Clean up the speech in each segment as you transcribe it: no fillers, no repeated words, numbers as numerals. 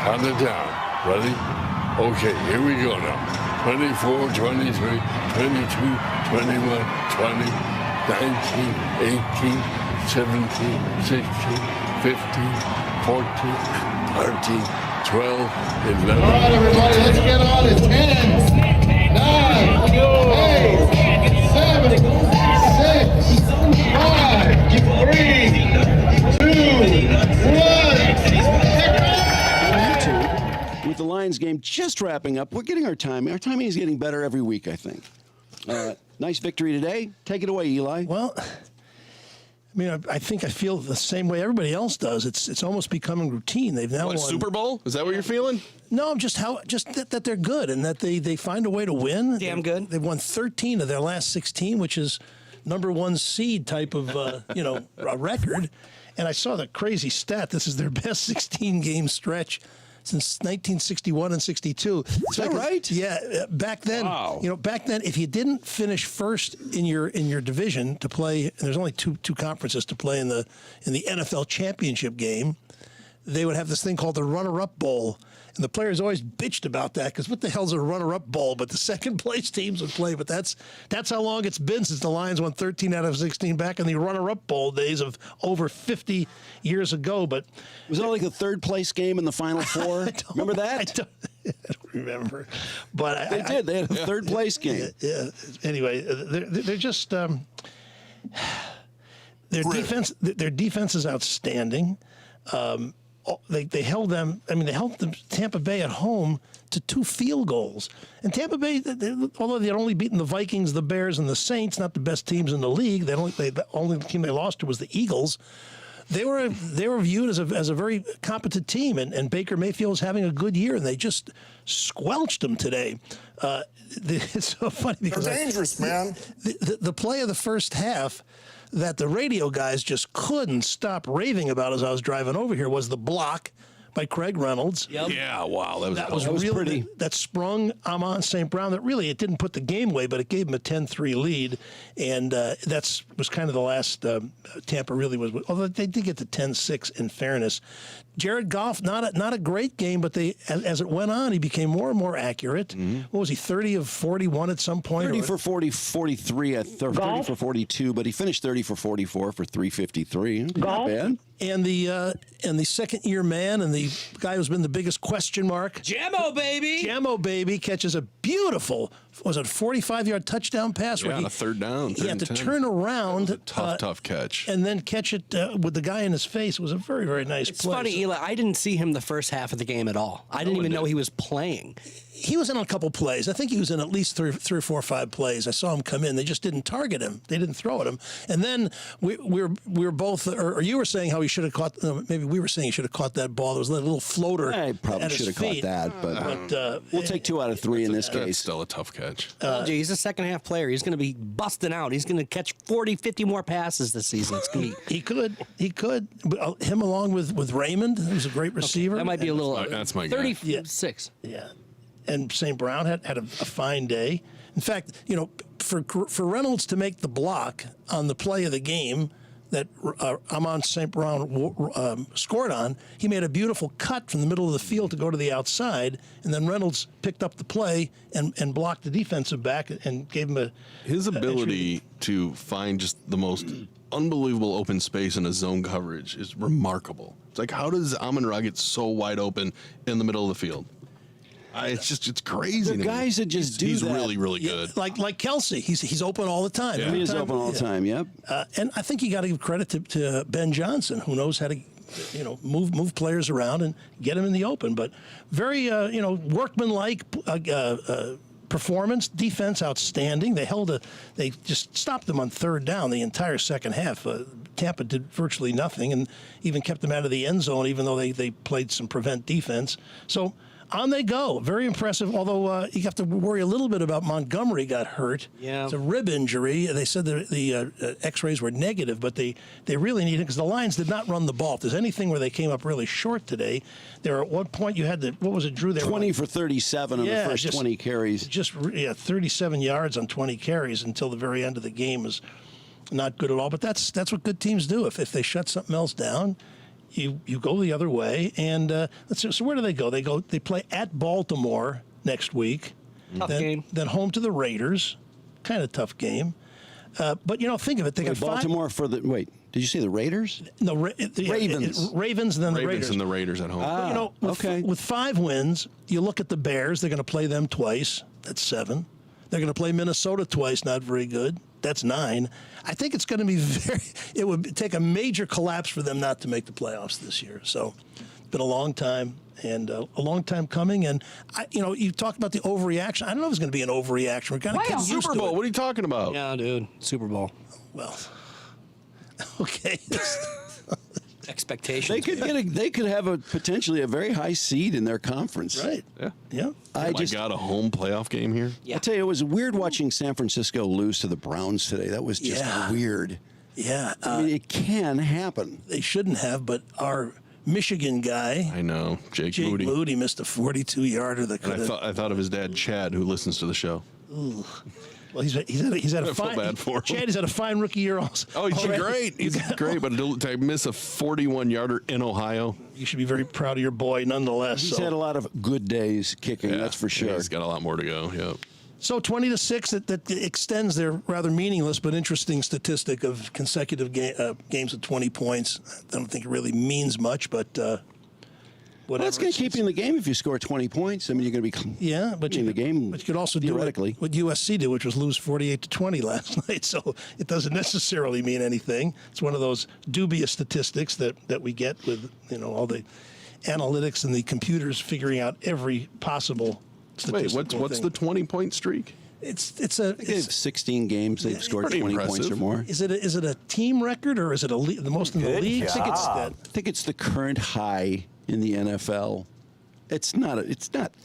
Count it down. Ready? Okay, here we go now. 24, 23, 22, 21, 20, 19, 18, 17, 16, 15, 14, 13, 12, 11. All right, everybody, let's get on it. 10, 9, 8, 7, 6, 5, 3, 2, 1. With the Lions game just wrapping up, we're getting our timing. Our timing is getting better every week, I think. Nice victory today. Take it away, Eli. Well, I mean, I think I feel the same way everybody else does. It's almost becoming routine. They've now What, won. Super Bowl? Is that what you're feeling? No, just that they're good and that they find a way to win. Damn good. They've won 13 of their last 16, which is number one seed type of a record. And I saw the crazy stat. This is their best 16-game stretch since 1961 and 62. Is that right? Yeah. Back then, Wow. back then, if you didn't finish first in your division to play, and there's only two conferences to play in the NFL championship game, they would have this thing called the runner-up bowl. And the players always bitched about that because what the hell's a runner-up bowl? But the second place teams would play. But that's how long it's been since the Lions won 13 out of 16 back in the runner-up bowl days of over 50 years ago. But Was it like the third place game in the Final Four? Remember that? I don't remember. But They did. They had a third place game. Yeah. Anyway, they're just their defense. Their defense is outstanding. They held them. I mean, they held Tampa Bay at home to 2 field goals. And Tampa Bay, although they'd only beaten the Vikings, the Bears, and the Saints, not the best teams in the league. The only team they lost to was the Eagles. They were viewed as a very competent team, and Baker Mayfield was having a good year, and they just squelched them today. It's so funny because They're dangerous, man. The play of the first half that the radio guys just couldn't stop raving about as I was driving over here was the block by Craig Reynolds. Yep. Yeah, wow. That was was pretty. That sprung Amon St. Brown. That really, it didn't put the game away, but it gave him a 10-3 lead. And that was kind of the last Tampa really was. Although they did get to 10-6 in fairness. Jared Goff, not a great game, but as it went on, he became more and more accurate. Mm-hmm. What was he, 30 of 41 at some point? 30 for 43 at 30 for 42, but he finished 30 for 44 for 353. Not bad. And the second-year man and the guy who's been the biggest question mark, Jammo, baby! Jammo baby catches a beautiful, was it 45-yard touchdown pass? on a third down. He had to turn around. Tough catch. And then catch it with the guy in his face. It was a very, very nice It's play. funny, Eli, I didn't see him the first half of the game at all. I didn't even know he was playing. He was in a couple plays. I think he was in at least three or four or five plays. I saw him come in. They just didn't target him. They didn't throw at him. And then we were both, or you were saying how he should have caught. Maybe we were saying he should have caught that ball. There was a little floater. I probably should have caught that, but we'll take 2 out of 3 in this That's case. still a tough catch. He's a second-half player. He's going to be busting out. He's going to catch 40, 50 more passes this season. It's going to be... He could. But, him along with Raymond, who's a great receiver. That might be a little... That's my guy. 36. Yeah. And St. Brown had a fine day. In fact, for Reynolds to make the block on the play of the game that Amon St. Brown scored on, he made a beautiful cut from the middle of the field to go to the outside, and then Reynolds picked up the play and blocked the defensive back and gave him His ability to find just the most unbelievable open space in a zone coverage is remarkable. It's like, how does Amon-Ra get so wide open in the middle of the field? It's crazy. The guys that just do he's that. really, really good. Like Kelsey. He's open all the time. Yeah. He is open all the time, yep. And I think you got to give credit to Ben Johnson, who knows how to, move players around and get them in the open. But very, workmanlike performance. Defense outstanding. They just stopped them on third down the entire second half. Tampa did virtually nothing and even kept them out of the end zone, even though they played some prevent defense. So. On they go. Very impressive, although you have to worry a little bit about Montgomery got hurt. Yeah. It's a rib injury. They said the x-rays were negative, but they really need it because the Lions did not run the ball. If there's anything where they came up really short today, at one point you had what was it, Drew? 20 for 37 on the first 20 carries. Just 37 yards on 20 carries until the very end of the game is not good at all. But that's what good teams do. If they shut something else down, you go the other way, and so where do they go? They play at Baltimore next week. Tough game. Then home to the Raiders, kind of tough game. But think of it. They got Baltimore for the wait. Did you say the Raiders? No, Ravens. Ravens, and then the Raiders. And the Raiders at home. But, with 5 wins, you look at the Bears. They're going to play them twice. That's 7. They're going to play Minnesota twice. Not very good. That's 9. I think it's going to be it would take a major collapse for them not to make the playoffs this year. So it's been a long time and a long time coming. And, you talk about the overreaction. I don't know if it's going to be an overreaction. We're kind of getting used Super to Bowl. it. What are you talking about? Yeah, dude. Super Bowl. Well, okay. Expectations. They could have potentially a very high seed in their conference. Right. Yeah. Yeah. A home playoff game here? Yeah. I tell you, it was weird watching San Francisco lose to the Browns today. That was just weird. Yeah. I mean, it can happen. They shouldn't have, but our Michigan guy, I know. Jake Moody missed a 42-yarder that could And I thought of his dad, Chad, who listens to the show. Well, he's had a I feel fine. bad for him. Chad, he's had a fine rookie year also. Oh, he's already. great. He's great, but to miss a 41-yarder in Ohio. You should be very proud of your boy, nonetheless. He's had a lot of good days kicking, that's for sure. He's got a lot more to go. Yep. So 20-6, that extends their rather meaningless but interesting statistic of consecutive games of 20 points. I don't think it really means much, but whatever. Well, it's going to keep you in the game if you score 20 points. I mean, you're going to be in the game. But you could also do what USC did, which was lose 48-20 last night. So it doesn't necessarily mean anything. It's one of those dubious statistics that we get with all the analytics and the computers figuring out every possible statistical What's thing. the 20-point streak? They have 16 games. They've scored 20 points or more. Is it a team record or is it the most in the league? I think it's the current high in the NFL. It's not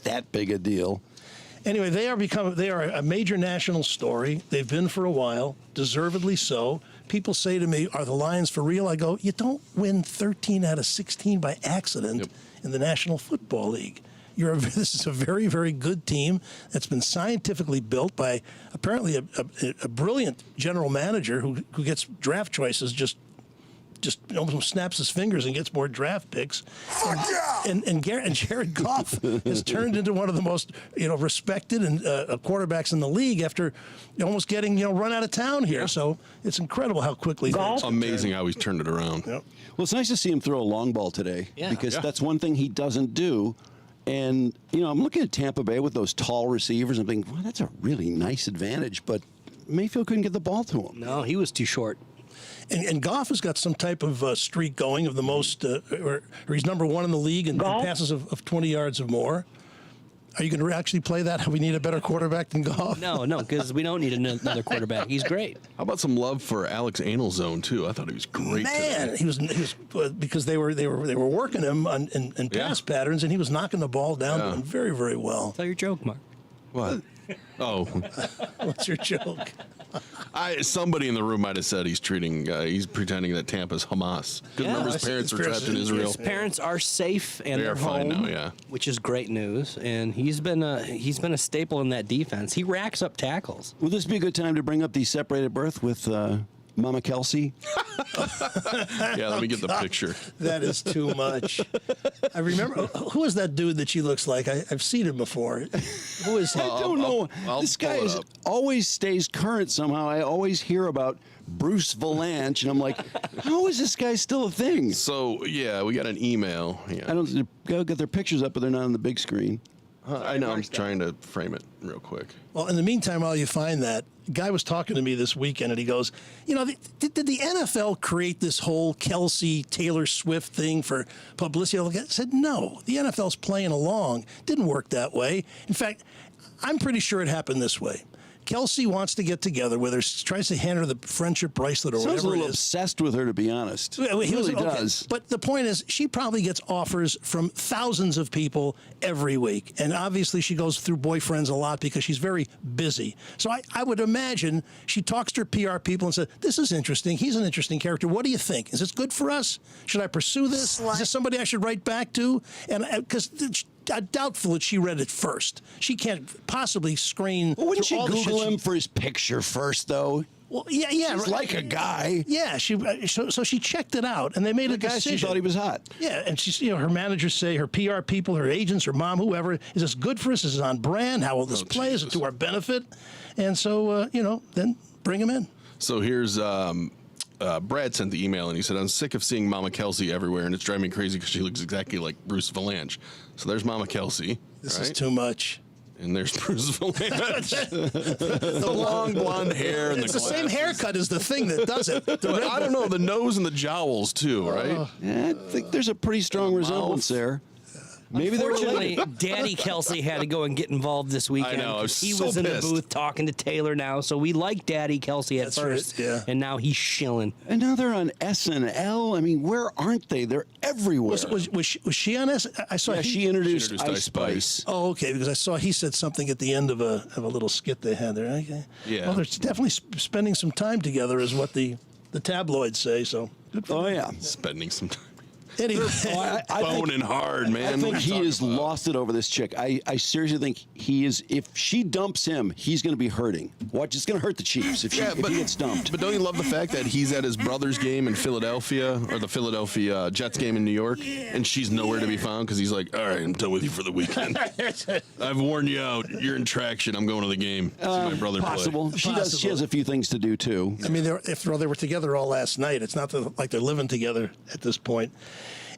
that big a deal. Anyway, they are a major national story. They've been for a while, deservedly so. People say to me, "Are the Lions for real?" I go, "You don't win 13 out of 16 by accident in the National Football League. This is a very, very good team that's been scientifically built by apparently a brilliant general manager who gets draft choices just almost snaps his fingers and gets more draft picks. And Jared Goff has turned into one of the most respected and quarterbacks in the league after almost getting run out of town here. Yeah. So it's incredible how quickly. Amazing how he's turned it around. Yep. Well, it's nice to see him throw a long ball today because that's one thing he doesn't do. And I'm looking at Tampa Bay with those tall receivers and thinking, well, that's a really nice advantage. But Mayfield couldn't get the ball to him. No, he was too short. And Goff has got some type of streak going of the most, or he's number 1 in the league in passes of 20 yards or more. Are you going to actually play that? We need a better quarterback than Goff? No, because we don't need another quarterback. He's great. How about some love for Alex Anelzone too? I thought he was great. Man, he was because they were working him in pass patterns, and he was knocking the ball down to him very, very well. Tell your joke, Mark. What? Oh, what's your joke? Somebody in the room might have said he's pretending that Tampa's Hamas. Because remember, his parents are trapped in Israel. His parents are safe and they're fine home now, which is great news. And he's been a staple in that defense. He racks up tackles. Will this be a good time to bring up the separated birth with Mama Kelsey? Yeah, let me get the picture. That is too much. I remember, who is that dude that she looks like? I've seen him before. Who is he? I don't know. This guy always stays current somehow. I always hear about Bruce Valanche, and I'm like, how is this guy still a thing? So, yeah, we got an email. Yeah. They'll get their pictures up, but they're not on the big screen. I know. I'm trying to frame it real quick. Well, in the meantime, while you find that, a guy was talking to me this weekend, and he goes, did the NFL create this whole Kelsey, Taylor Swift thing for publicity? I said, no. The NFL's playing along. Didn't work that way. In fact, I'm pretty sure it happened this way. Kelsey wants to get together with her, tries to hand her the friendship bracelet or whatever it is. Sounds a little obsessed with her, to be honest. He really does. But the point is, she probably gets offers from thousands of people every week. And obviously, she goes through boyfriends a lot because she's very busy. So I would imagine she talks to her PR people and says, this is interesting. He's an interesting character. What do you think? Is this good for us? Should I pursue this? Is this somebody I should write back to? And because doubtful that she read it first. She can't possibly screen. Well, wouldn't she all Google him for his picture first, though? Well, yeah. She's like a guy. Yeah, so she checked it out, and they made a guy, decision. she thought he was hot. Yeah, and she's, her managers say, her PR people, her agents, her mom, whoever, is this good for us? Is it on brand? How will this play? Is it to our benefit? And so, then bring him in. So here's Brad sent the email, and he said, I'm sick of seeing Mama Kelsey everywhere, and it's driving me crazy because she looks exactly like Bruce Valanche. So there's Mama Kelsey. This is too much. And there's Bruce Valanche. The long blonde hair and it's the same haircut as the thing that does it. I don't know, the nose and the jowls too, right? Yeah, I think there's a pretty strong resemblance there. Maybe they're Unfortunately, related. Daddy Kelsey had to go and get involved this weekend. I know, I was he so was in the pissed. booth talking to Taylor now, so we like Daddy Kelsey at That's first, right, yeah. and now he's shilling. And now they're on SNL. I mean, where aren't they? They're everywhere. Was she on S? I saw Yeah, she introduced Ice Ice Spice. Spice. Oh, okay, because I saw he said something at the end of a little skit they had there. Okay. Yeah. Well, they're definitely spending some time together, is what the tabloids say. So. Good for Oh, them. yeah. Spending some time. Anyway, Boning hard, man. I think What are you he talking has about? lost it over this chick. I seriously think he is. If she dumps him, he's going to be hurting. Watch, it's going to hurt the Chiefs if he gets dumped. But don't you love the fact that he's at his brother's game in Philadelphia, or the Philadelphia Jets game in New York, and she's nowhere to be found because he's like, all right, I'm done with you for the weekend. I've worn you out. You're in traction. I'm going to the game. See my brother Possible. play. She does. She has a few things to do too. I mean, after all, they were together all last night. It's not like they're living together at this point.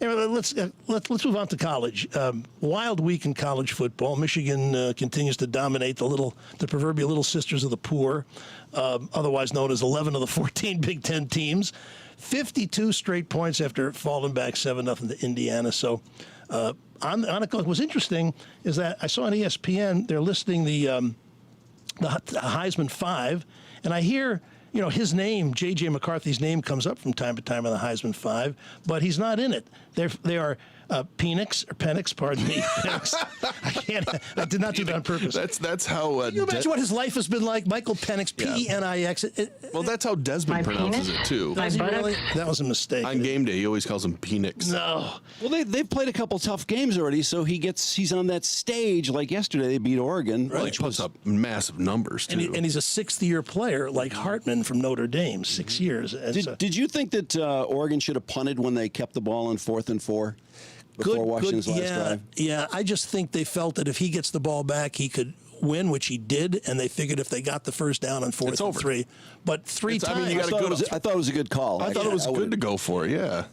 Anyway, let's move on to college. Wild week in college football. Michigan continues to dominate the proverbial little sisters of the poor, otherwise known as 11 of the 14 Big Ten teams. 52 straight points after falling back 7-0 to Indiana. So, what was interesting is that I saw on ESPN they're listing the Heisman 5, and I hear. His name, J.J. McCarthy's name, comes up from time to time in the Heisman 5, but he's not in it. They are Penix, pardon me. Penix. I did not do that on purpose. That's how. Can you imagine what his life has been like? Michael Penix, P-E-N-I-X. Well, that's how Desmond pronounces it too. Does he really? That was a mistake. On game day, he always calls him Penix. No. Well, they've played a couple tough games already, so he's on that stage. Like yesterday, they beat Oregon, Well, he puts up massive numbers too. And he's a sixth-year player like Hartman from Notre Dame, 6 years. Did you think that Oregon should have punted when they kept the ball in 4th and 4 before Washington's last drive? Yeah, I just think they felt that if he gets the ball back, he could win, which he did, and they figured if they got the first down on 4th and 3. But three times. I mean, I thought it was a good call. I thought it was good to go for it, yeah.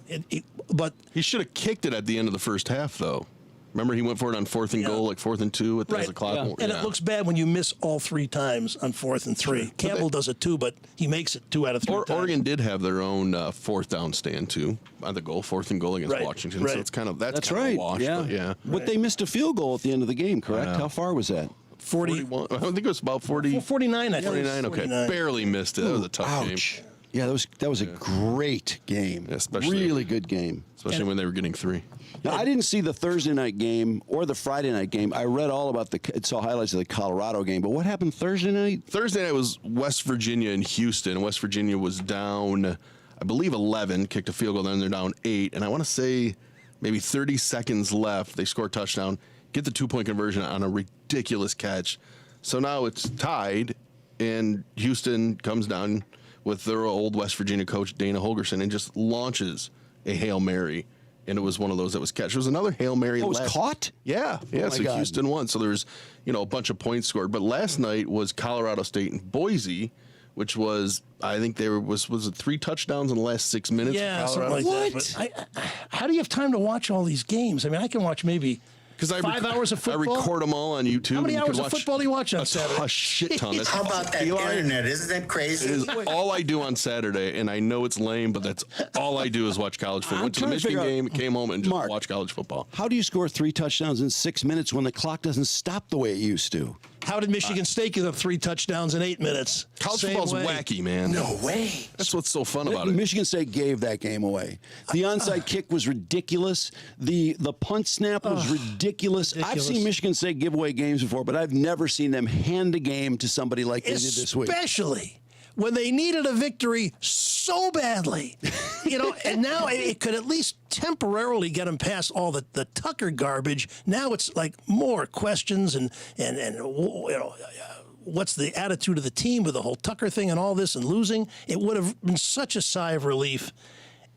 But he should have kicked it at the end of the first half, though. Remember, he went for it on 4th and goal, like 4th and 2 at the clock. Yeah. And it looks bad when you miss all 3 times on 4th and 3. Campbell does it too, but he makes it 2 out of 3 times. Oregon did have their own 4th down stand too on the goal, 4th and goal against Washington. Right. So it's kind of that's right. A wash, yeah. But yeah. But they missed a field goal at the end of the game, correct? How far was that? 41. I think it was about 40. 49, I think. 49. Okay, 49. barely missed it. That was a tough game. Ouch. Yeah, that was a great game. Especially- really good game. Especially when they were getting 3. Now, I didn't see the Thursday night game or the Friday night game. I read all about saw highlights of the Colorado game. But what happened Thursday night? Thursday night was West Virginia and Houston. West Virginia was down, I believe, 11, kicked a field goal, then they're down 8. And I want to say maybe 30 seconds left. They score a touchdown, get the 2-point conversion on a ridiculous catch. So now it's tied, and Houston comes down with their old West Virginia coach, Dana Holgorsen, and just launches a Hail Mary. And it was one of those that was catch. It was another Hail Mary. Oh, it was caught? Yeah. my So God. Houston won. So there's, a bunch of points scored. But last night was Colorado State and Boise, which was, I think was it 3 touchdowns in the last 6 minutes? Yeah, for something Colorado? like that. But how do you have time to watch all these games? I mean, I can watch maybe 5 hours of football. I record them all on YouTube. How many and you hours can of football do you watch on Saturday? A shit ton. That's How about that internet? Isn't that crazy? It is all I do on Saturday, and I know it's lame, but that's all I do is watch college football. Went to the trying to Michigan figure out- game, came home, and just Mark. watch college football. How do you score 3 touchdowns in 6 minutes when the clock doesn't stop the way it used to? How did Michigan State give up 3 touchdowns in 8 minutes? College Same football's way. wacky, man. No way. That's what's so fun about it. Michigan State gave that game away. The onside kick was ridiculous. The punt snap was ridiculous. I've seen Michigan State give away games before, but I've never seen them hand a game to somebody like they did this week. Especially when they needed a victory so badly. And now it could at least temporarily get them past all the Tucker garbage. Now it's like more questions and what's the attitude of the team with the whole Tucker thing and all this and losing. It would have been such a sigh of relief,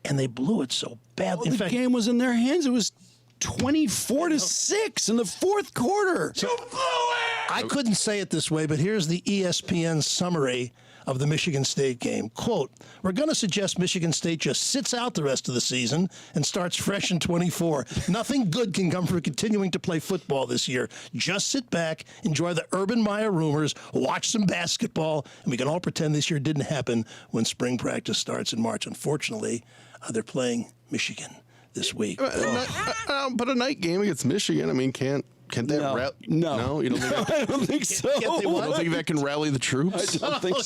and they blew it so badly. Well, the game was in their hands. It was 24-6 in the fourth quarter. You blew it! I couldn't say it this way, but here's the ESPN summary of the Michigan State game. Quote, we're going to suggest Michigan State just sits out the rest of the season and starts fresh in 24. Nothing good can come from continuing to play football this year. Just sit back, enjoy the Urban Meyer rumors, watch some basketball, and we can all pretend this year didn't happen when spring practice starts in March. Unfortunately, they're playing Michigan this week. But a night game against Michigan, I mean, can't that No, you don't think I don't think so. I don't think that can rally the troops. I don't think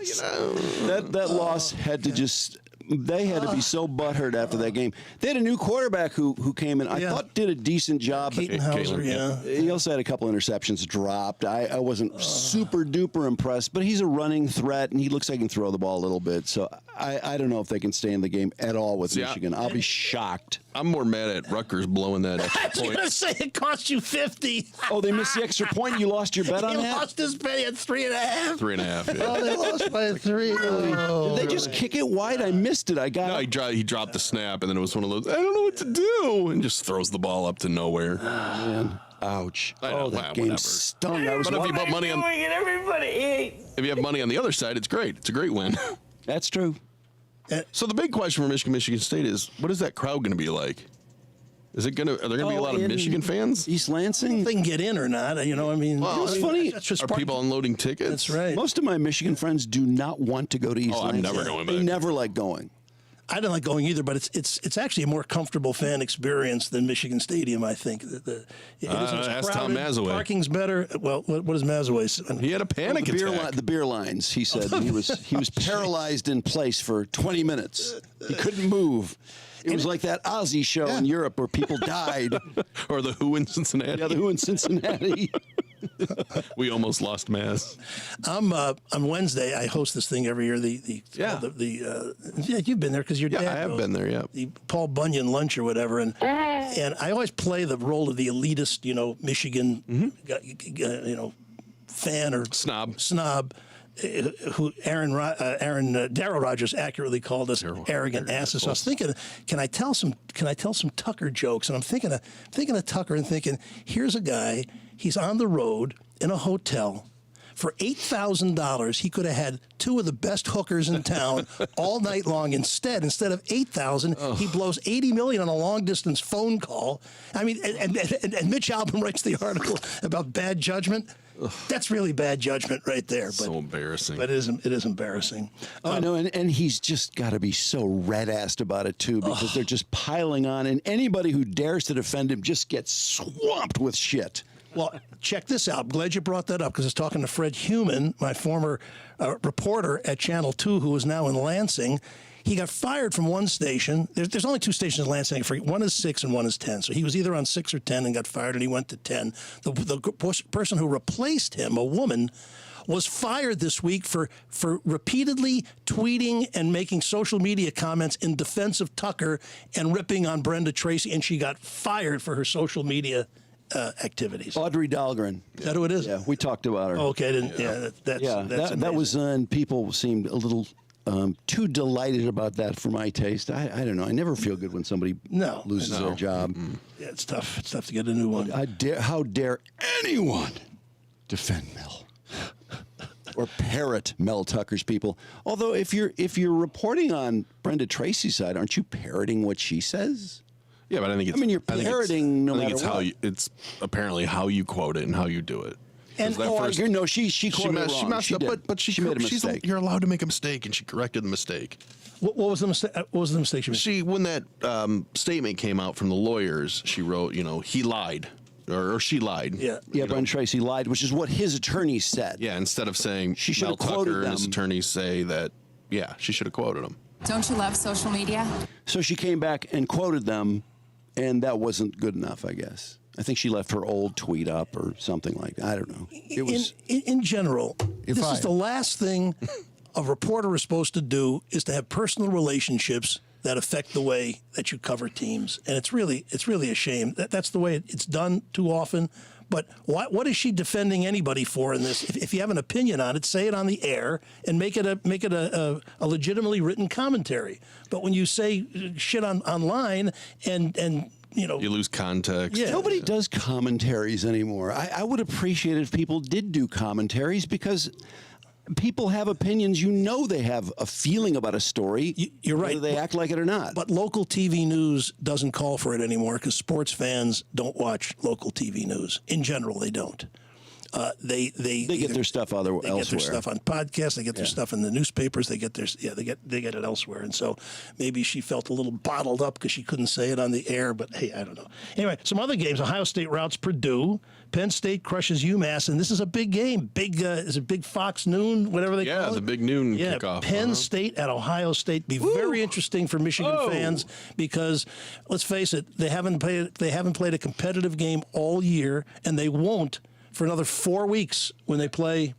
so. That loss had to just. They had to be so butthurt after that game. They had a new quarterback who came in. I thought did a decent job. Keaton Hauser, He also had a couple interceptions dropped. I wasn't super duper impressed, but he's a running threat and he looks like he can throw the ball a little bit. So I don't know if they can stay in the game at all with Michigan. I'll be shocked. I'm more mad at Rutgers blowing that extra I was point. going to say it cost you 50. Oh, they missed the extra point. You lost your bet on He that? lost his bet at 3.5. 3.5. Yeah. Oh, they lost by 3. Did they just kick it wide? I missed it. I got No, he dropped the snap, and then it was one of those, I don't know what to do, and just throws the ball up to nowhere. Man. Ouch. I know, That wow, game whatever. stung. I was But if you watching- put money on, if you have money on the other side, it's great. It's a great win. That's true. So the big question for Michigan State is, what is that crowd going to be like? Are there going to be a lot of in Michigan fans? East Lansing? If they can get in or not, I mean, it's funny. That's just Are people unloading tickets? That's right. Most of my Michigan friends do not want to go to East I'm Lansing. never going They back. never like going. I didn't like going either, but it's actually a more comfortable fan experience than Michigan Stadium. I think it isn't as ask crowded. Tom Mazaway. Parking's better. Well, what does Mazaway say? He had a panic attack. The beer lines, he said. he was paralyzed in place for 20 minutes. He couldn't move. It was like that Ozzy show in Europe where people died. Or the Who in Cincinnati. Yeah, the Who in Cincinnati. We almost lost Maz. On Wednesday, I host this thing every year. You've been there because your dad. I have been there. Yeah. The Paul Bunyan lunch or whatever, and I always play the role of the elitist, Michigan, fan or snob. Who Darryl Rogers accurately called us arrogant asses. So I was thinking, can I tell some Tucker jokes? And I'm thinking of Tucker and thinking, here's a guy, he's on the road in a hotel. For $8,000, he could have had two of the best hookers in town all night long. Instead of $8,000, he blows $80 million on a long distance phone call. I mean, and Mitch Albom writes the article about bad judgment. That's really bad judgment right there. But, So embarrassing. But it is embarrassing. I know, and he's just got to be so red-assed about it, too, because they're just piling on, and anybody who dares to defend him just gets swamped with shit. Well, check this out. I'm glad you brought that up because I was talking to Fred Heumann, my former reporter at Channel 2, who is now in Lansing. He got fired from one station. There's only two stations in Lansing. One is 6 and one is 10. So he was either on 6 or 10 and got fired, and he went to 10. The person who replaced him, a woman, was fired this week for repeatedly tweeting and making social media comments in defense of Tucker and ripping on Brenda Tracy, and she got fired for her social media activities. Audrey Dahlgren. Is that who it is? Yeah, we talked about her. Oh, okay, I didn't. Yeah, that's that was, and people seemed a little too delighted about that for my taste. I don't know. I never feel good when somebody loses their job. Yeah, it's tough. It's tough to get a new one. How dare anyone defend Mel or parrot Mel Tucker's people? Although if you're reporting on Brenda Tracy's side, aren't you parroting what she says? Yeah, but I think it's. you're parroting no matter what. It's apparently how you quote it and how you do it. And she quoted it wrong. Messed up, but she made a mistake. You're allowed to make a mistake, and she corrected the mistake. What was the mistake? What was the mistake she made? When that statement came out from the lawyers, she wrote, he lied. Or she lied. Yeah. Brenda Tracy lied, which is what his attorneys said. Yeah, instead of saying she should Mel have quoted Tucker them. and his attorneys say that, she should have quoted him. Don't you love social media? So she came back and quoted them, and that wasn't good enough, I guess. I think she left her old tweet up or something like that. I don't know. It was in general, this is the last thing a reporter is supposed to do, is to have personal relationships that affect the way that you cover teams, and it's really a shame. That's the way it's done too often. But what is she defending anybody for in this? If you have an opinion on it, say it on the air and make it a legitimately written commentary. But when you say shit online and you lose context. Yeah. Nobody does commentaries anymore. I would appreciate it if people did do commentaries, because people have opinions. They have a feeling about a story. You're right. Whether they act like it or not. But local TV news doesn't call for it anymore, because sports fans don't watch local TV news. In general, they don't. They get their stuff elsewhere. They get their stuff on podcasts. They get their stuff in the newspapers. They get it elsewhere. And so maybe she felt a little bottled up because she couldn't say it on the air. But hey, I don't know. Anyway, some other games. Ohio State routs Purdue. Penn State crushes UMass, and this is a big game. Is it Big Fox Noon, whatever they call it? Yeah, the big noon kickoff. Penn State at Ohio State. Be very interesting for Michigan fans, because let's face it, they haven't played a competitive game all year, and they won't for another 4 weeks when they play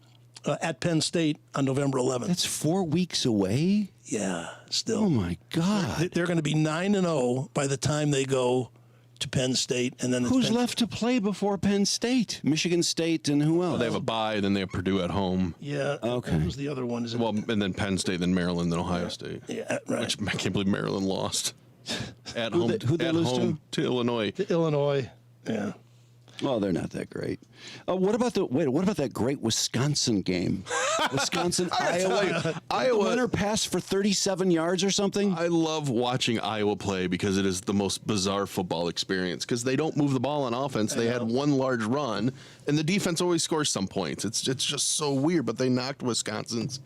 at Penn State on November 11th. That's 4 weeks away? Yeah, still. Oh, my God. They're going to be 9-0 by the time they go to Penn State. And then who's left to play before Penn State? Michigan State and who else? They have a bye, then they have Purdue at home. Yeah. Okay. Who's the other one? And then Penn State, then Maryland, then Ohio State. Yeah, right. Which I can't believe Maryland lost at Who'd home. they lose to Illinois. To Illinois. Yeah. Well, they're not that great. What about that great Wisconsin game? Wisconsin, Iowa. The winner passed for 37 yards or something. I love watching Iowa play because it is the most bizarre football experience, because they don't move the ball on offense. They had one large run, and the defense always scores some points. It's just so weird, but they knocked Wisconsin's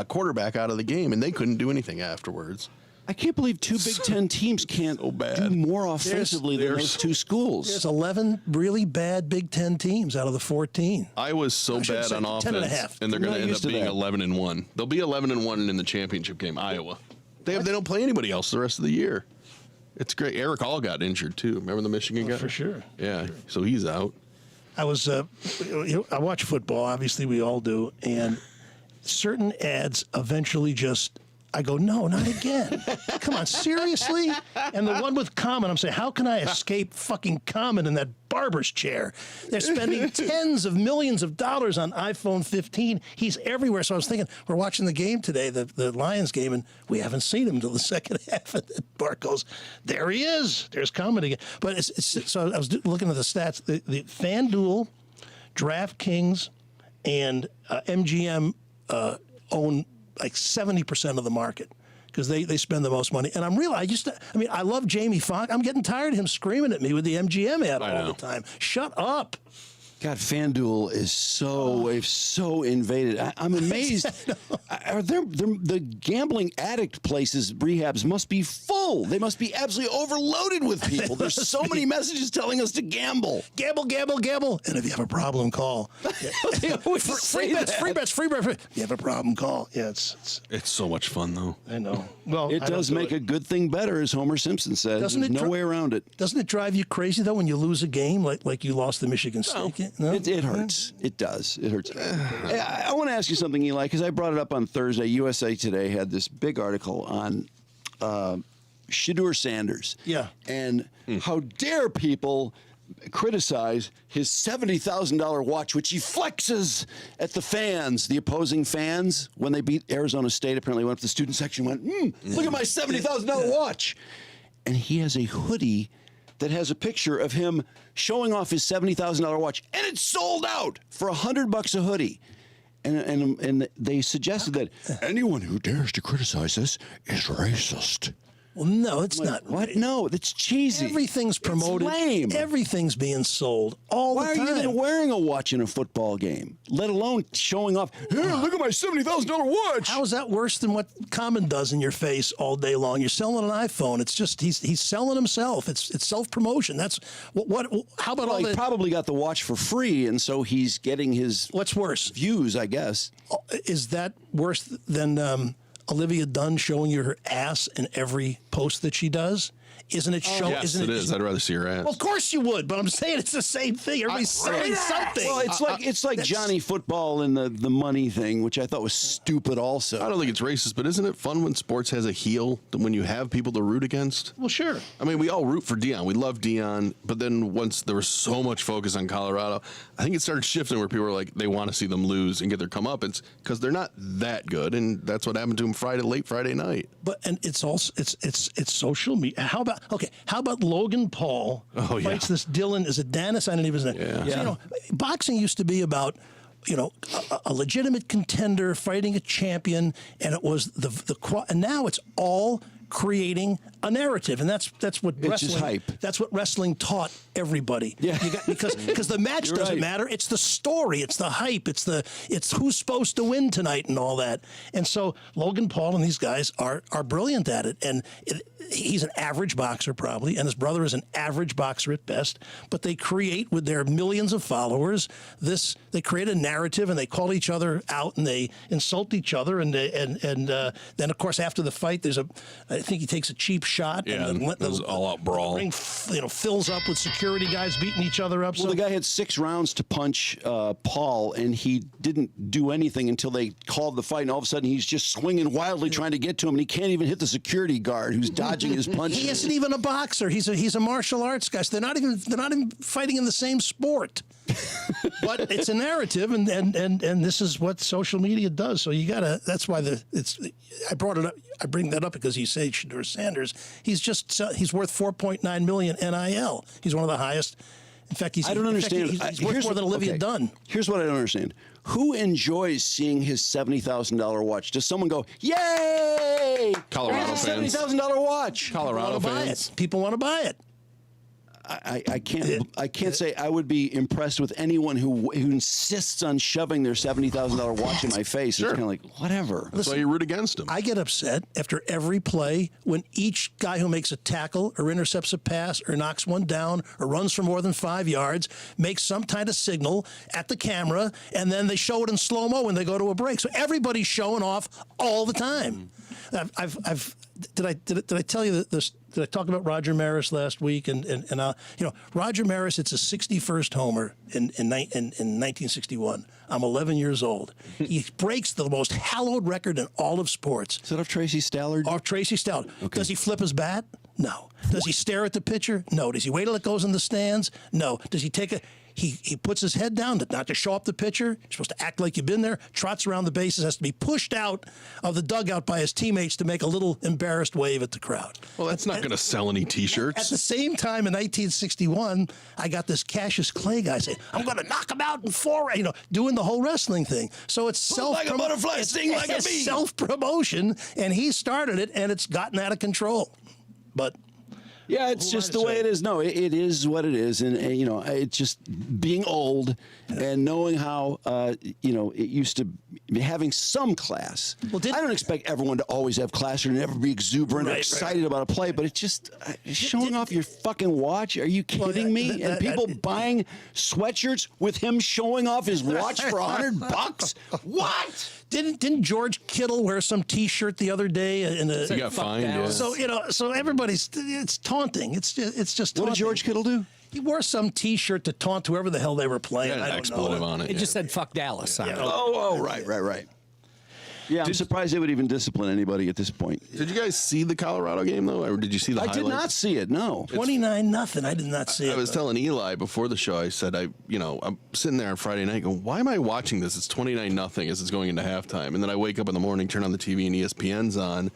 quarterback out of the game, and they couldn't do anything afterwards. I can't believe two Big Ten teams can't do more offensively than those two schools. There's 11 really bad Big Ten teams out of the 14. Iowa's so bad on offense, and they're going to end up being 11-1. They'll be 11-1 in the championship game. Iowa. They don't play anybody else the rest of the year. It's great. Eric All got injured too. Remember the Michigan guy? For sure. Yeah. So he's out. I watch football. Obviously, we all do, and certain ads eventually I go, no, not again. Come on, seriously? And the one with Common, I'm saying, how can I escape fucking Common in that barber's chair? They're spending tens of millions of dollars on iPhone 15. He's everywhere. So I was thinking, we're watching the game today, the Lions game, and we haven't seen him until the second half. And Bart goes, there he is. There's Common again. But so I was looking at the stats. The FanDuel, DraftKings, and MGM own like 70% of the market, because they spend the most money. And I love Jamie Foxx. I'm getting tired of him screaming at me with the MGM ad all the time. Shut up. God, FanDuel is so invaded. I'm amazed. Are the gambling addict places, rehabs must be full. They must be absolutely overloaded with people. There's so many messages telling us to gamble. Gamble, gamble, gamble. And if you have a problem, call. Free bets. If you have a problem, call. Yeah, it's so much fun though. I know. Well, it does make a good thing better, as Homer Simpson said. There's no way around it. Doesn't it drive you crazy though when you lose a game like you lost the Michigan State game? No? It hurts. It does. It hurts. I want to ask you something, Eli, because I brought it up on Thursday. USA Today had this big article on Shedeur Sanders. Yeah. And how dare people criticize his $70,000 watch, which he flexes at the fans, the opposing fans, when they beat Arizona State. Apparently went up to the student section and went, look at my $70,000 watch. And he has a hoodie that has a picture of him showing off his $70,000 watch, and it's sold out for $100 a hoodie. And they suggested that anyone who dares to criticize this is racist. Well, no, it's not. What? No, that's cheesy. Everything's promoted. It's lame. Everything's being sold all the time. Why are you even wearing a watch in a football game, let alone showing off, here, look at my $70,000 watch? How is that worse than what Common does in your face all day long? You're selling an iPhone. It's just he's selling himself. It's self-promotion. That's what how about all he probably got the watch for free, and so he's getting his what's worse? Views, I guess. Is that worse than Olivia Dunn showing you her ass in every post that she does? Isn't it show? Yes, isn't it is. I'd rather see your ass. Well, of course you would, but I'm saying it's the same thing. Everybody's saying something. Well, it's like Johnny Football and the money thing, which I thought was stupid. Also, I don't think it's racist, but isn't it fun when sports has a heel? When you have people to root against? Well, sure. I mean, we all root for Deion. We love Deion, but then once there was so much focus on Colorado, I think it started shifting where people were like, they want to see them lose and get their comeuppance because they're not that good, and that's what happened to them late Friday night. But it's also it's social media. How about Logan Paul fights this Dylan? Is it Dennis? I don't even know. Yeah. So, you know, boxing used to be about, you know, a legitimate contender fighting a champion, and it was and now it's all creating a narrative, and that's what it's wrestling. just hype. That's what wrestling taught everybody. Yeah, because the match doesn't matter. It's the story. It's the hype. It's who's supposed to win tonight and all that. And so Logan Paul and these guys are brilliant at it. And he's an average boxer probably, and his brother is an average boxer at best. But they create with their millions of followers they create a narrative, and they call each other out, and they insult each other, and then of course after the fight I think he takes a cheap shot. Yeah, and it was all-out brawl. The ring, fills up with security guys beating each other up. Well, the guy had 6 rounds to punch Paul, and he didn't do anything until they called the fight, and all of a sudden he's just swinging wildly trying to get to him, and he can't even hit the security guard who's dodging his punches. He isn't even a boxer. He's a martial arts guy. So they're not even fighting in the same sport. But it's a narrative, and this is what social media does. So you gotta. That's why I brought it up. I bring that up because you say Shedeur Sanders. He's worth $4.9 million NIL. He's one of the highest. In fact, I don't understand. He's worth more than Olivia Dunn. Here's what I don't understand. Who enjoys seeing his $70,000 watch? Does someone go, "Yay! Colorado fans. $70,000 watch." Colorado fans. People want to buy it. I can't say I would be impressed with anyone who insists on shoving their $70,000 watch in my face. Sure. It's kind of like, whatever. That's why you root against them. I get upset after every play when each guy who makes a tackle or intercepts a pass or knocks one down or runs for more than 5 yards makes some kind of signal at the camera, and then they show it in slow-mo when they go to a break. So everybody's showing off all the time. Did I tell you this? Did I talk about Roger Maris last week? And Roger Maris, it's his 61st homer in 1961. I'm 11 years old. He breaks the most hallowed record in all of sports. Is that off Tracy Stallard? Off Tracy Stallard. Okay. Does he flip his bat? No. Does he stare at the pitcher? No. Does he wait till it goes in the stands? No. Does he take He puts his head down not to show up the pitcher. You're supposed to act like you've been there. Trots around the bases, has to be pushed out of the dugout by his teammates to make a little embarrassed wave at the crowd. Well, that's not going to sell any T-shirts. At the same time, in 1961, I got this Cassius Clay guy saying, "I'm going to knock him out in 4," doing the whole wrestling thing. So it's like a butterfly, sting like a bee. Self-promotion, and he started it, and it's gotten out of control. But yeah, it's just the way it is. No, it is what it is, and it's just being old and knowing how it used to be having some class. Well, I don't expect everyone to always have class or never be exuberant or excited about a play, but it's just showing off your fucking watch. Are you kidding me? And people buying sweatshirts with him showing off his watch for $100? What? Didn't George Kittle wear some T-shirt the other day? He got fined. Yeah. So everybody's it's taunting. It's just taunting. What did George Kittle do? He wore some T-shirt to taunt whoever the hell they were playing. I don't expletive know. On it. It just said "fuck Dallas." On it. Right. Yeah, I'm surprised they would even discipline anybody at this point. Did you guys see the Colorado game though, or did you see the highlights? I did not see it. No, 29-0. I did not see it. I was telling Eli before the show. I said, I'm sitting there on Friday night, going, "Why am I watching this? It's 29-0 as it's going into halftime." And then I wake up in the morning, turn on the TV, and ESPN's on,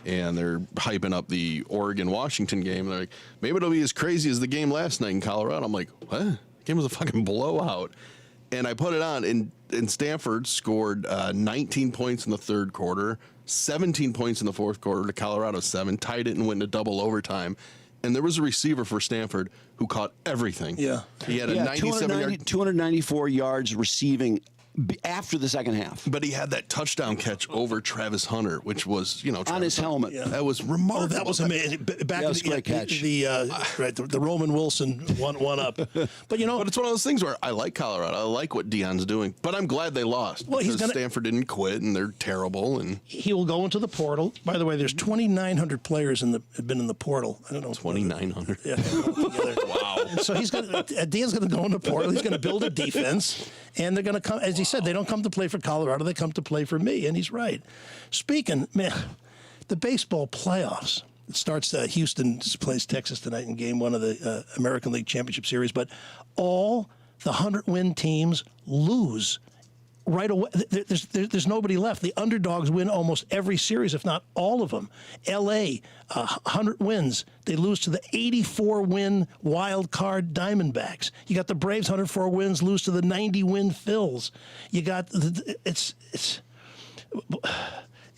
and they're hyping up the Oregon-Washington game. And they're like, "Maybe it'll be as crazy as the game last night in Colorado." I'm like, "What? The game was a fucking blowout." And I put it on, and Stanford scored 19 points in the third quarter, 17 points in the fourth quarter to Colorado's 7, tied it and went into double overtime. And there was a receiver for Stanford who caught everything. Yeah. He had a 97-yard... 294 yards receiving after the second half. But he had that touchdown catch over Travis Hunter, which was, on his helmet. Yeah. That was remarkable. Oh, that was amazing. Back was a great catch. The Roman Wilson one up. But But it's one of those things where I like Colorado. I like what Deion's doing. But I'm glad they lost. Well, because Stanford didn't quit, and they're terrible. And he will go into the portal. By the way, there's 2,900 players have been in the portal. I don't know. 2,900. Yeah. Wow. And so Deion's going to go in the portal. He's going to build a defense, and they're going to come. As he said, they don't come to play for Colorado. They come to play for me, and he's right. Speaking, man, the baseball playoffs. It starts. Houston plays Texas tonight in Game 1 of the American League Championship Series, but all the 100-win teams lose right away. There's nobody left. The underdogs win almost every series, if not all of them. L.A., 100 wins. They lose to the 84-win wild card Diamondbacks. You got the Braves, 104 wins, lose to the 90-win Phils. You got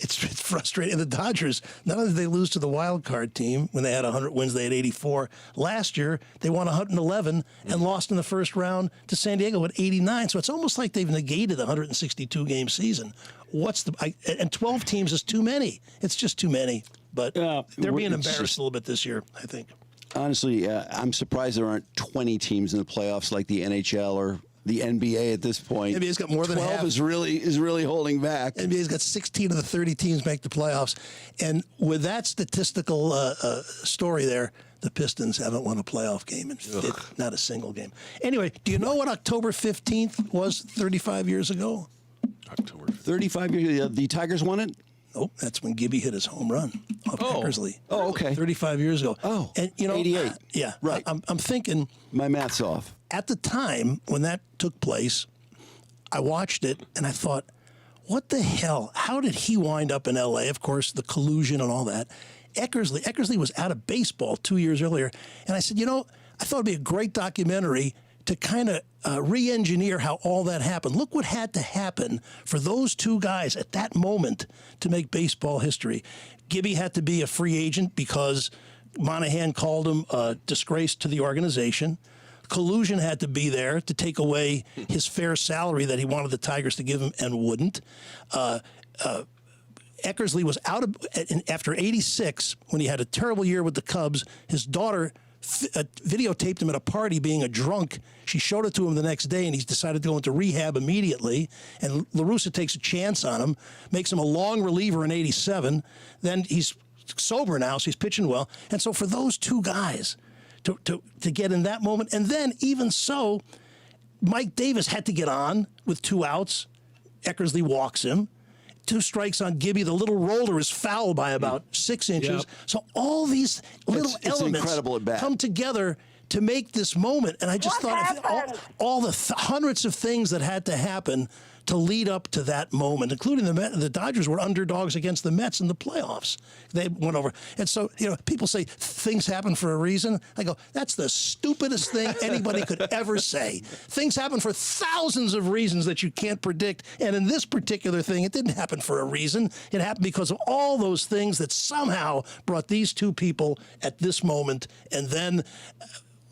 it's frustrating. And the Dodgers, not only did they lose to the wild card team when they had 100 wins, they had 84. Last year, they won 111 and lost in the first round to San Diego at 89. So it's almost like they've negated a 162-game season. And 12 teams is too many. It's just too many. But they're being embarrassed a little bit this year, I think. Honestly, I'm surprised there aren't 20 teams in the playoffs like the NHL or the NBA at this point. NBA's got more than 12 half. is really holding back. NBA's got 16 of the 30 teams make the playoffs. And with that statistical story there, the Pistons haven't won a playoff game in not a single game. Anyway, do you know what October 15th was 35 years ago? October 35 years. The Tigers won it? Nope, that's when Gibby hit his home run off Eckersley. Oh, okay. 35 years ago. Oh, and 88. Yeah, right. I'm thinking. My math's off. At the time when that took place, I watched it and I thought, what the hell? How did he wind up in L.A.? Of course, the collusion and all that. Eckersley was out of baseball 2 years earlier. And I said, I thought it'd be a great documentary to kind of re-engineer how all that happened. Look what had to happen for those two guys at that moment to make baseball history. Gibby had to be a free agent because Monahan called him a disgrace to the organization. Collusion had to be there to take away his fair salary that he wanted the Tigers to give him and wouldn't. Eckersley was out after 86 when he had a terrible year with the Cubs. His daughter videotaped him at a party being a drunk. She showed it to him the next day, and he's decided to go into rehab immediately. And La Russa takes a chance on him, makes him a long reliever in 87. Then he's sober now, so he's pitching well. And so for those two guys to get in that moment, and then even so, Mike Davis had to get on with 2 outs. Eckersley walks him. 2 strikes on Gibby. The little roller is foul by about 6 inches. Yep. So all these little elements incredible at bat. come together to make this moment. And I just thought of all the hundreds of things that had to happen to lead up to that moment, including the Dodgers were underdogs against the Mets in the playoffs. They went over. And so, people say things happen for a reason. I go, that's the stupidest thing anybody could ever say. Things happen for thousands of reasons that you can't predict. And in this particular thing, it didn't happen for a reason. It happened because of all those things that somehow brought these two people at this moment. And then,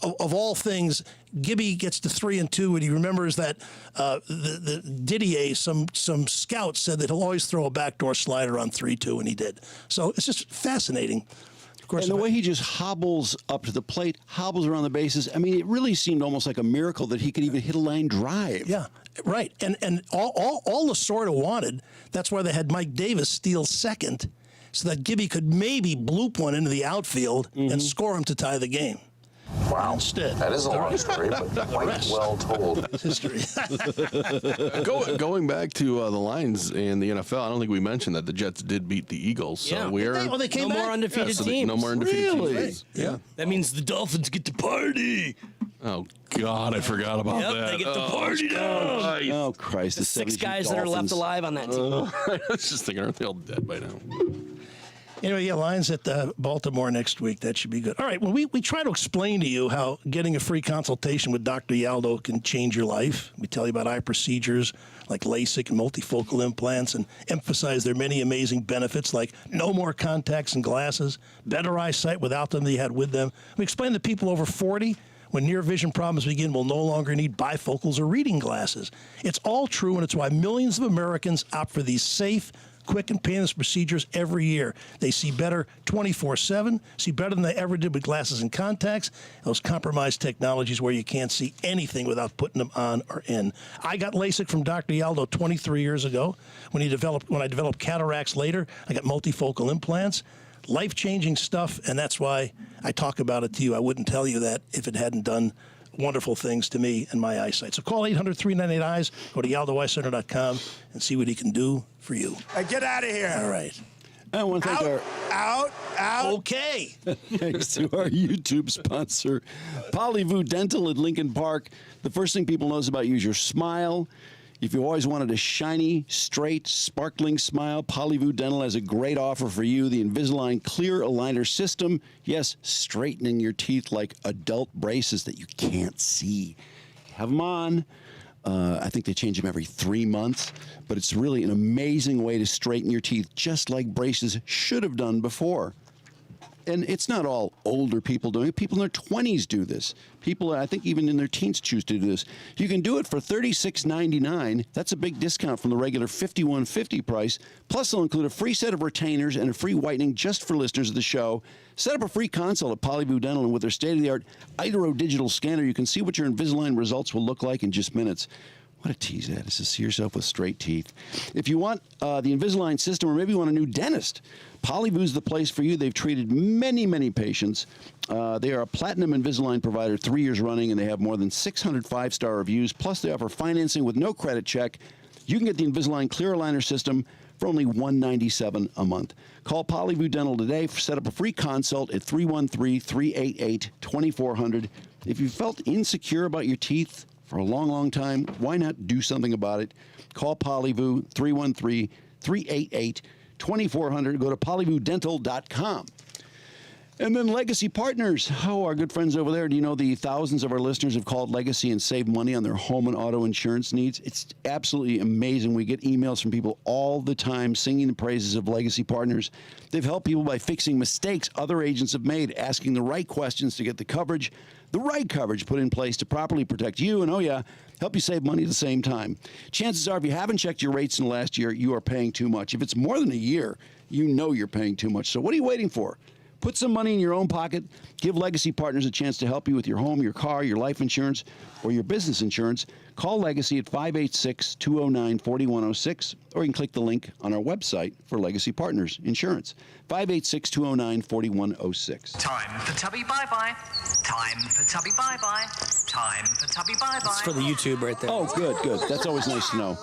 of all things, Gibby gets to 3-2, and he remembers that the Didier, some scouts said that he'll always throw a backdoor slider on 3-2, and he did. So it's just fascinating. Of course, and the way he just hobbles up to the plate, hobbles around the bases. I mean, it really seemed almost like a miracle that he could even hit a line drive. Yeah, right. And all Lasorda wanted, that's why they had Mike Davis steal second, so that Gibby could maybe bloop one into the outfield and score him to tie the game. Wow. Instead. That is a long story, but quite well told. History. Going back to the lines in the NFL, I don't think we mentioned that the Jets did beat the Eagles. So Yeah. they came no back? more undefeated teams. No more undefeated teams. Yeah. That means the Dolphins get to party. Oh, God, I forgot about Yep, that. they get to party now. Oh, Christ. The 6 guys that are left alive on that team. I was just thinking, aren't they all dead by now? Anyway, Lions at Baltimore next week. That should be good. All right, well, we try to explain to you how getting a free consultation with Dr. Yaldo can change your life. We tell you about eye procedures like LASIK and multifocal implants and emphasize their many amazing benefits like no more contacts and glasses, better eyesight without them than you had with them. We explain that people over 40 When near vision problems begin, we'll no longer need bifocals or reading glasses. It's all true, and it's why millions of Americans opt for these safe, quick, and painless procedures every year. They see better 24/7, see better than they ever did with glasses and contacts, those compromised technologies where you can't see anything without putting them on or in. I got LASIK from Dr. Yaldo 23 years ago. When I developed cataracts later, I got multifocal implants. Life-changing stuff, and that's why I talk about it to you. I wouldn't tell you that if it hadn't done wonderful things to me and my eyesight. So call 800-398-EYES, go to YaldoEyeCenter.com, and see what he can do for you. Get out of here. All right. I want to thank Out. Okay. thanks to our YouTube sponsor, Polyvoo Dental at Lincoln Park. The first thing people notice about you is your smile. If you always wanted a shiny, straight, sparkling smile, Polyvoo Dental has a great offer for you. The Invisalign Clear Aligner System. Yes, straightening your teeth like adult braces that you can't see. Have them on. I think they change them every 3 months, but it's really an amazing way to straighten your teeth, just like braces should have done before. And it's not all older people doing it. People in their 20s do this. People, I think, even in their teens choose to do this. You can do it for $36.99. That's a big discount from the regular $51.50 price. Plus, they'll include a free set of retainers and a free whitening just for listeners of the show. Set up a free consult at Polyvoo Dental, and with their state-of-the-art Itero digital scanner, you can see what your Invisalign results will look like in just minutes. What a tease that is to see yourself with straight teeth. If you want the Invisalign system, or maybe you want a new dentist, Polyvoo's the place for you. They've treated many, many patients. They are a platinum Invisalign provider 3 years running, and they have more than 600 5-star reviews. Plus, they offer financing with no credit check. You can get the Invisalign Clear Aligner System for only $197 a month. Call Polyvoo Dental today. Set up a free consult at 313-388-2400. If you felt insecure about your teeth for a long, long time, why not do something about it? Call Polyvoo, 313-388-2400. Go to polyvoodental.com. And then Legacy Partners. Oh, our good friends over there. Do you know the thousands of our listeners have called Legacy and saved money on their home and auto insurance needs? It's absolutely amazing. We get emails from people all the time singing the praises of Legacy Partners. They've helped people by fixing mistakes other agents have made, asking the right questions to get the right coverage put in place to properly protect you, and, oh yeah, help you save money at the same time. Chances are, if you haven't checked your rates in the last year, you are paying too much. If it's more than a year, you know you're paying too much. So what are you waiting for? Put some money in your own pocket. Give Legacy Partners a chance to help you with your home, your car, your life insurance, or your business insurance. Call Legacy at 586-209-4106, or you can click the link on our website for Legacy Partners Insurance, 586-209-4106. Time for Tubby Bye-Bye. Time for Tubby Bye-Bye. Time for Tubby Bye-Bye. It's for the YouTube right there. Oh, good, good. That's always nice to know.